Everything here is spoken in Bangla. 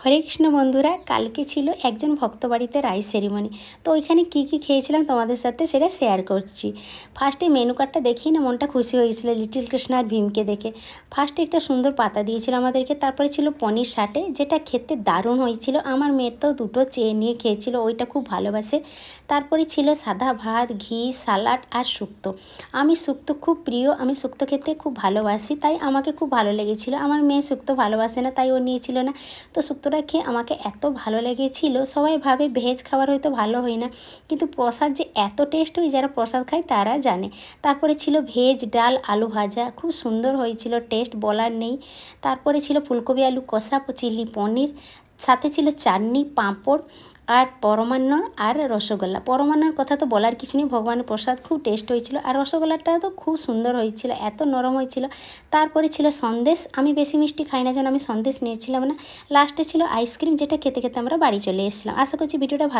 হরে কৃষ্ণ বন্ধুরা, কালকে ছিল একজন ভক্ত বাড়িতে রাইস সেরিমনি। তো ওইখানে কী কী খেয়েছিলাম তোমাদের সাথে সেটা শেয়ার করছি। ফার্স্টে মেনু কার্ডটা দেখেই না মনটা খুশি হয়েছিল লিটল কৃষ্ণ আর ভীমকে দেখে। ফার্স্টে একটা সুন্দর পাতা দিয়েছিল আমাদেরকে, তারপরে ছিল পনির সাটে, যেটা খেতে দারুণ হয়েছিল। আমার মেয়ের তো দুটো চেয়ে নিয়ে খেয়েছিল, ওইটা খুব ভালোবাসে। তারপরে ছিল সাদা ভাত, ঘি, সালাড আর শুক্তো। আমি শুক্তো খুব প্রিয়, আমি শুক্তো খেতে খুব ভালোবাসি, তাই আমাকে খুব ভালো লেগেছিল। আমার মেয়ে শুক্তো ভালোবাসে না, তাই ও নিয়েছিল না। তো শুক্তোটা খেয়ে আমাকে এত ভালো লেগেছিল। সবাই ভাবে ভেজ খাবার হয়তো ভালো হয় না, কিন্তু প্রসাদ যে এত টেস্ট হয়, যারা প্রসাদ খায় তারা জানে। তারপরে ছিল ভেজ ডাল, আলু ভাজা, খুব সুন্দর হয়েছিল, টেস্ট বলার নেই। তারপরে ছিল ফুলকপি আলু কষা, চিলি পনির, সাথে ছিল চাটনি, পাঁপড় আর পরমান্ন আর রসগোল্লা। পরমান্নর কথা তো বলার কিছু নেই, ভগবানের প্রসাদ, খুব টেস্ট হয়েছিল। আর রসগোল্লাটা তো খুব সুন্দর হয়েছিল, এত নরম হয়েছিল। তারপরে ছিল সন্দেশ, আমি বেশি মিষ্টি খাই না যেন আমি সন্দেশ নিয়েছিলাম না। লাস্টে ছিল আইসক্রিম, যেটা খেতে খেতে আমরা বাড়ি চলে এসেছিলাম। আশা করছি ভিডিওটা ভালো